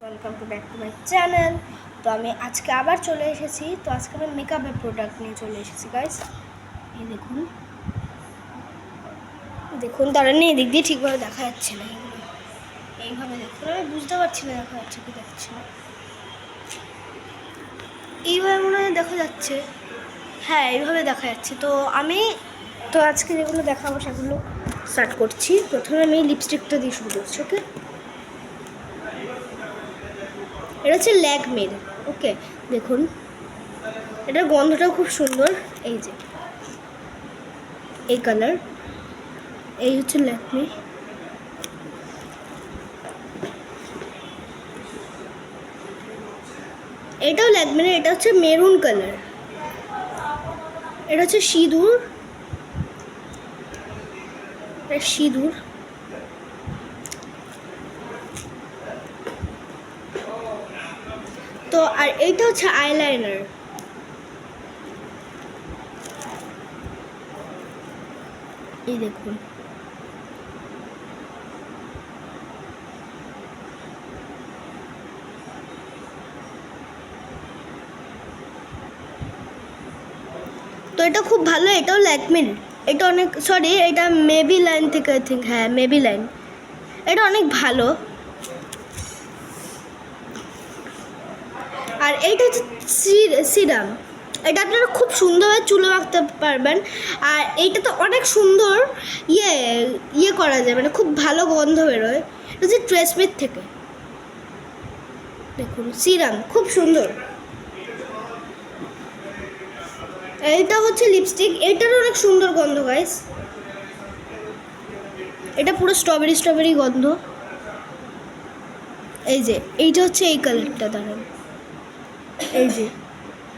Welcome to back to my channel. তো আমি আজকে আবার চলে এসেছি। তো আজকে আমি মেকআপের প্রোডাক্ট নিয়ে চলে এসেছি গাইস। এই দেখুন দেখুন তারা নিয়ে দিক দিয়ে ঠিকভাবে দেখা যাচ্ছে না। এইভাবে দেখুন, আমি বুঝতে পারছি না দেখা যাচ্ছে কি যাচ্ছে না। এইভাবে মনে হয় দেখা যাচ্ছে, হ্যাঁ এইভাবে দেখা যাচ্ছে। তো আজকে যেগুলো দেখাবো সেগুলো স্টার্ট করছি। প্রথমে আমি লিপস্টিকটা দিয়ে শুরু করছি। ওকে, এটা হচ্ছে ল্যাকমির। ওকে, দেখুন এটার গন্ধটাও খুব সুন্দর। এই যে এই কালার, এই হচ্ছে ল্যাকমি। এটাও ল্যাকমি না, এটা হচ্ছে মেরুন কালার। এটা হচ্ছে সিঁদুর, সিঁদুর। তো আর এইটা হচ্ছে আইলাইনার। এই দেখুন, তো এটা খুব ভালো। এটাও ল্যাকমির। এটা অনেক, সরি এটা মেবি লাইন থেকে, আই থিঙ্ক, হ্যাঁ মেবি লাইন। এটা অনেক ভালো। আর এইটা হচ্ছে সিরাম। এটা আপনারা খুব সুন্দরভাবে চুলে মাখতে পারবেন। আর এইটা তো অনেক সুন্দর ইয়ে করা যায়, মানে খুব ভালো গন্ধ বেরোয়। এটা হচ্ছে ট্রেসমির থেকে। দেখুন সিরাম খুব সুন্দর। এইটা হচ্ছে লিপস্টিক, এটারও অনেক সুন্দর গন্ধ গাইস। এটা পুরো স্ট্রবেরি স্ট্রবেরি গন্ধ। এই যে এইটা হচ্ছে এই কালারটা, দাঁড়ান, এই যে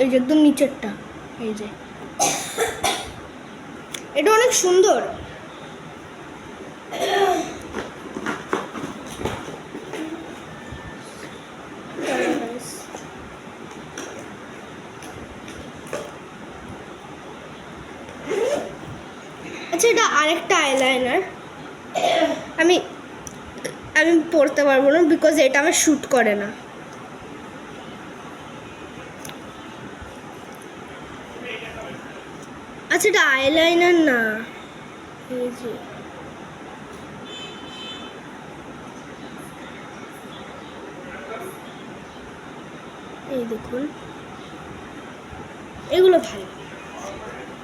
একদম নিচেরটা, এই যে এটা অনেক সুন্দর। আচ্ছা, এটা আরেকটা আইলাইনার। আমি আমি পরতে পারবো না, বিকজ এটা আমার শ্যুট করে না। আচ্ছা, এটা আইলাইনার না, এই যে এই দেখুন, এগুলো ভালো।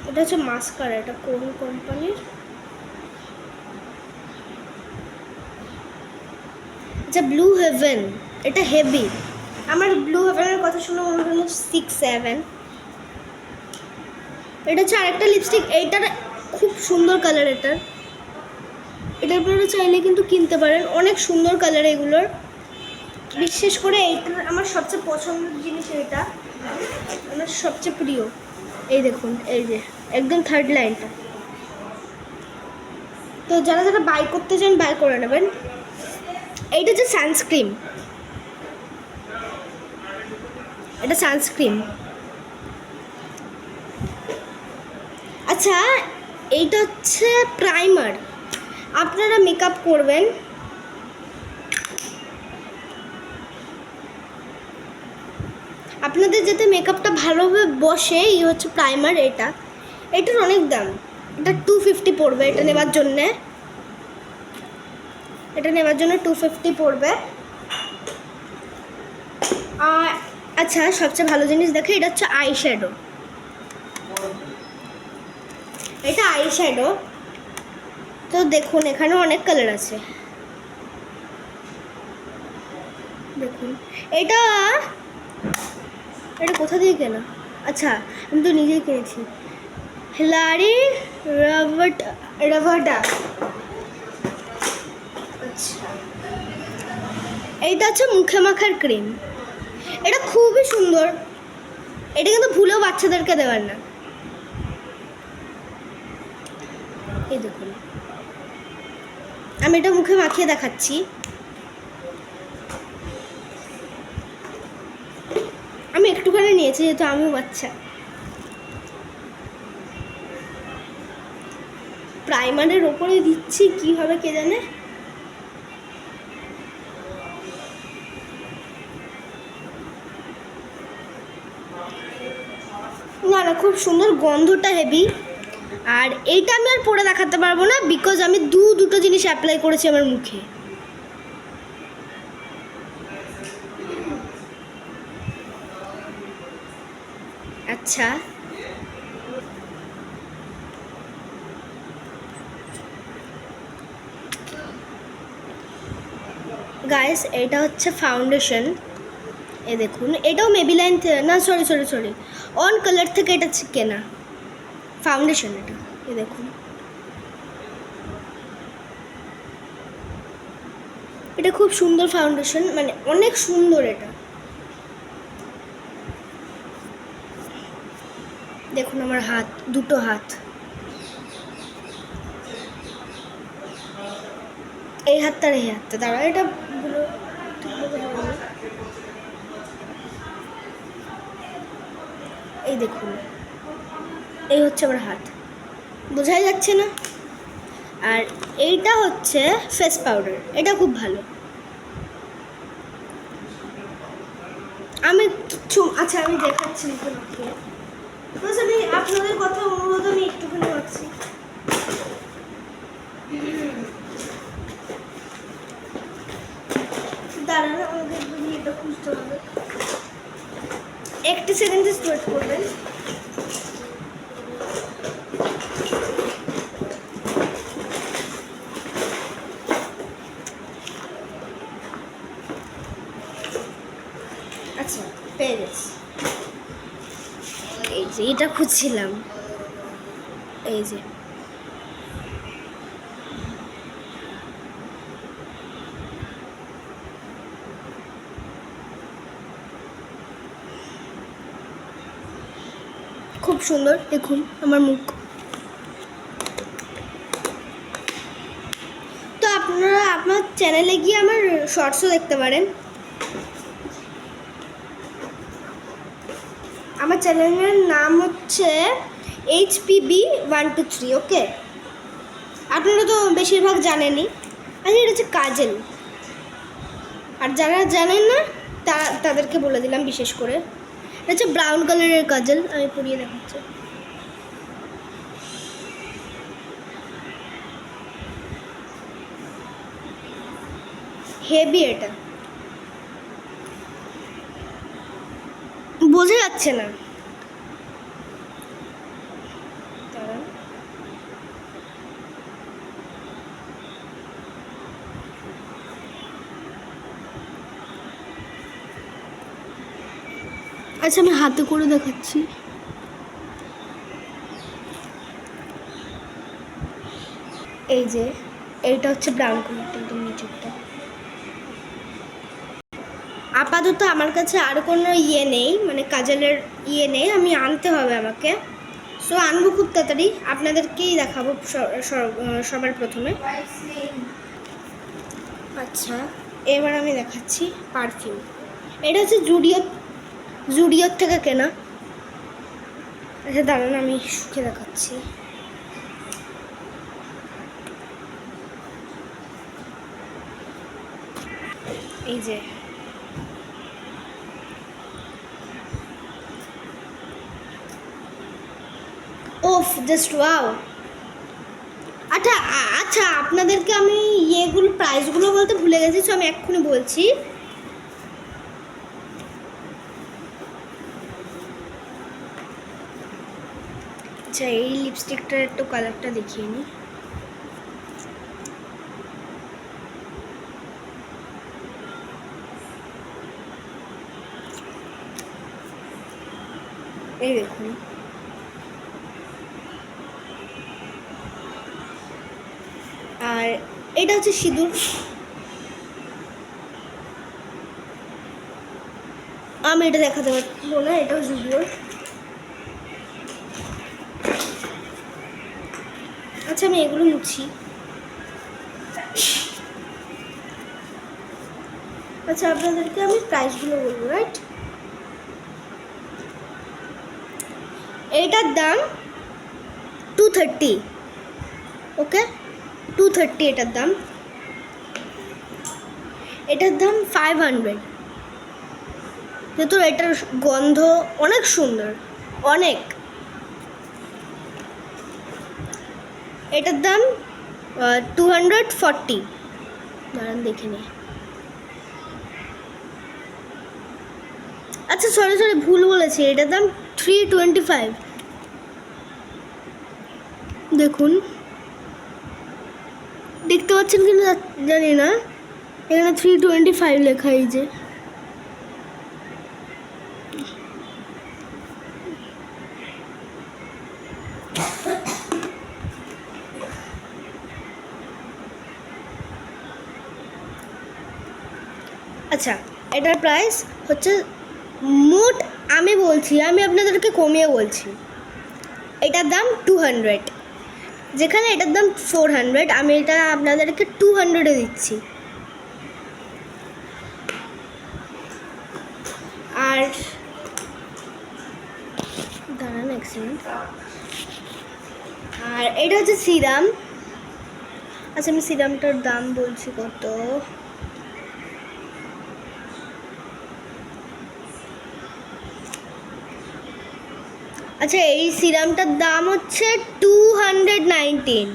এটা হচ্ছে মাস্কারা। এটা কোন কোম্পানির? আচ্ছা, ব্লু হেভেন। এটা হেভি। আমার ব্লু হেভেনের কথা শুনে মনে হলো 6-7। এটা হচ্ছে আরেকটা লিপস্টিক। এইটার খুব সুন্দর কালার। এটার আপনারা চাইলে কিন্তু কিনতে পারেন। অনেক সুন্দর কালার এগুলোর। বিশেষ করে এইটা আমার সবচেয়ে পছন্দের জিনিস। এটা আমার সবচেয়ে প্রিয়। এই দেখুন, এই যে একদম থার্ড লাইনটা। তো যারা যারা বাই করতে চান বাই করে নেবেন। এইটা হচ্ছে সানস্ক্রিন। এটা সানস্ক্রিন। আচ্ছা, এইটা হচ্ছে প্রাইমার। আপনারা মেকআপ করবেন, আপনাদের যাতে মেকআপটা ভালোভাবে বসে, এই হচ্ছে প্রাইমার। এটার অনেক দাম। এটা 250 পড়বে। এটা নেবার জন্যে 250 পড়বে। আচ্ছা, সবচেয়ে ভালো জিনিস দেখে, এটা হচ্ছে আই শ্যাডো। এটা আই শ্যাডো। তো দেখুন এখানে অনেক কালার আছে। দেখুন এটা কোথা দিয়ে কেনা? আচ্ছা, আমি তো নিজেই কিনেছি। হিলারি রাভাডা। আচ্ছা, এইটা হচ্ছে মুখে মাখার ক্রিম। এটা খুবই সুন্দর। এটা কিন্তু ভুলেও বাচ্চাদেরকে দেওয়ার না। এই দেখুন, আমি এটা মুখে মাখিয়ে দেখাচ্ছি। আমি একটুখানি নিয়েছি, যেহেতু আমিও বাচ্চা। প্রাইমারের ওপরে দিচ্ছি, কি হবে কে জানে। না না, খুব সুন্দর, গন্ধটা হেভি। আর এইটা আমি আর পরে দেখাতে পারবো না, বিকজ আমি দুটো জিনিস অ্যাপ্লাই করেছি আমার মুখে। আচ্ছা, গাইস, এটা হচ্ছে ফাউন্ডেশন। এ দেখুন, এটাও মেবিলাইন না, sorry sorry sorry, on colour থেকে এটা কেনা ফাউন্ডেশন এটা। এ দেখুন, এটা খুব সুন্দর ফাউন্ডেশন, মানে অনেক সুন্দর এটা। দেখুন আমার হাত, দুটো হাত, এই হাতটা আর এই হাতটা, দাঁড়া এটা এই দেখুন, এই হচ্ছে আমার হাত, বোঝাই যাচ্ছে না? আর এইটা হচ্ছে ফেস পাউডার, এটা খুব ভালো। আমি আচ্ছা আমি দেখাচ্ছি আমি আপনাদের কথা অনুরোধ, আমি একটুখানি রাখছি। দাঁড়ান, আমাদের এটা খুঁজতে হবে, একটি সেকেন্ড ওয়েট করবেন। আচ্ছা, পেয়ে গেছি, এই যে এটা খুঁজছিলাম, এই যে খুব সুন্দর, দেখুন আমার মুখ। তো আপনারা আপনার চ্যানেলে গিয়ে আমার শর্টসও দেখতে পারেন। আমার চ্যানেলের নাম হচ্ছে HPB123, ওকে? আপনারা তো বেশিরভাগ জানেনই। আর এটা হচ্ছে কাজল, আর যারা জানেন না তাদেরকে বলে দিলাম বিশেষ করে, এটা হচ্ছে ব্রাউন কালারের কাজল, আমি পরিয়ে দেখাচ্ছি। হেভি, এটা বোঝা যাচ্ছে না, আচ্ছা আমি হাতে করে দেখাচ্ছি। এই যে এইটা হচ্ছে ব্রাউন কালারটা, একদম নিচেরটা। আপাতত আমার কাছে আর কোনো ইয়ে নেই, মানে কাজলের ইয়ে নেই, আমি আনতে হবে আমাকে। সো আনবো খুব তাড়াতাড়ি, আপনাদেরকেই দেখাবো সবার প্রথমে। আচ্ছা, এবার আমি দেখাচ্ছি পারফিউম। এটা হচ্ছে জুডিওর থেকে কেনা। আচ্ছা দাঁড়ান, আমি শুকে দেখাচ্ছি। এই যে ওফ, জাস্ট ওয়াও। আচ্ছা আচ্ছা, আপনাদেরকে আমি ইয়েগুলো প্রাইসগুলো বলতে ভুলে গেছি, তো আমি এক্ষুনি বলছি। আচ্ছা, এই লিপস্টিকটার একটু কালারটা দেখিয়ে নিই। এই দেখুন, আর এটা হচ্ছে সিঁদুর। আমি এটা দেখাতে পারবো না, এটাও জুডিওর। আচ্ছা আমি এগুলো মুছি। আচ্ছা আপনাদেরকে আমি প্রাইসগুলো বলবো, রাইট? এইটার দাম 230, ওকে? 230 এটার দাম। এটার দাম 500, যেহেতু এটার গন্ধ অনেক সুন্দর। অনেক। এটার দাম 240। দাঁড়ান দেখে নিই। আচ্ছা সরি ভুল বলেছি, এটার দাম 325। দেখুন, দেখতে পাচ্ছেন কিনা জানি না, এখানে 325 লেখা। এই যে আচ্ছা, এটার প্রাইস হচ্ছে মোট, আমি আপনাদেরকে কমিয়ে বলছি, এটার দাম 200, যেখানে এটার দাম 400, আমি এটা আপনাদেরকে 200-এ দিচ্ছি। আর দাঁড়ান এক সেকেন্ড। আর এটা হচ্ছে সিরাম। আচ্ছা আমি সিরামটার দাম বলছি কত। আচ্ছা এই সিরামটার দাম হচ্ছে 219।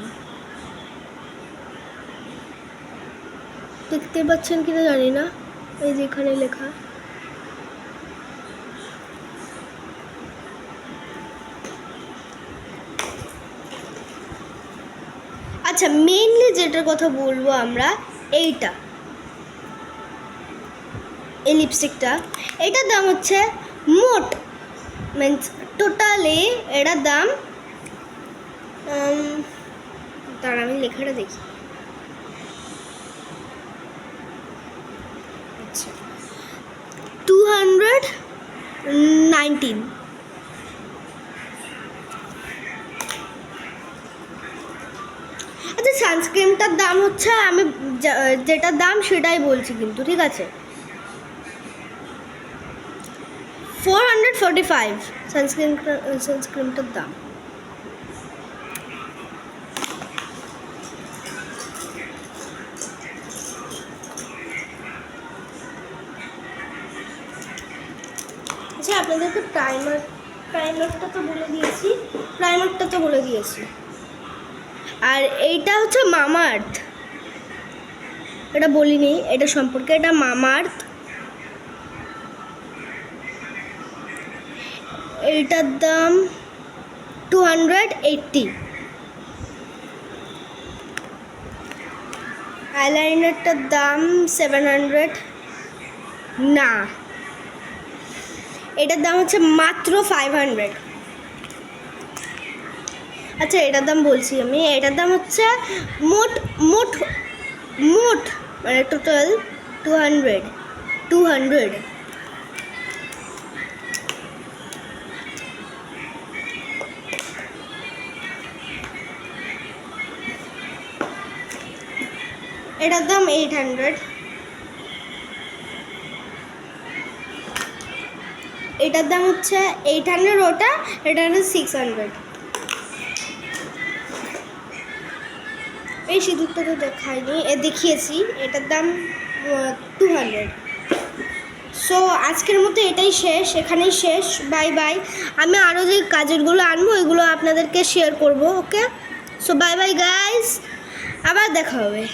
দেখতে পাচ্ছেন কিনা জানি না, এই যে এখানে লেখা। আচ্ছা মেইনলি যেটার কথা বলবো আমরা, এইটা এই লিপস্টিকটা, এটার দাম হচ্ছে মোট মিন্স টোটালি এটার দাম, তার আমি লেখাটা দেখি। আচ্ছা 219। আচ্ছা সানস্ক্রিনটার দাম হচ্ছে, আমি যেটার দাম সেটাই বলছি কিন্তু, ঠিক আছে, 445 সানস্ক্রিনটার দাম। আচ্ছা আপনাদেরকে প্রাইমারটা তো বলে দিয়েছি। আর এইটা হচ্ছে মামাআর্থ, এটা বলিনি এটা সম্পর্কে, এটা মামাআর্থ। এইটার দাম 280। আইলাইনারটার দাম 700। না, এটার দাম হচ্ছে মাত্র 500। আচ্ছা এটার দাম বলছি আমি, এটার দাম হচ্ছে মোট মোট মোট মানে টোটাল 200। এটার দাম 800। এটার দাম হচ্ছে 800 ওটা, এটা হচ্ছে 600। এই সিঁদুরটা তো দেখাইনি, দেখিয়েছি, এটার দাম 200। সো আজকের মতো এটাই শেষ, এখানেই শেষ। Bye bye. আমি আরও যে কাজেরগুলো আনবো ওইগুলো আপনাদেরকে শেয়ার করব। ওকে, সো বাই বাই গাইস, আবার দেখা হবে।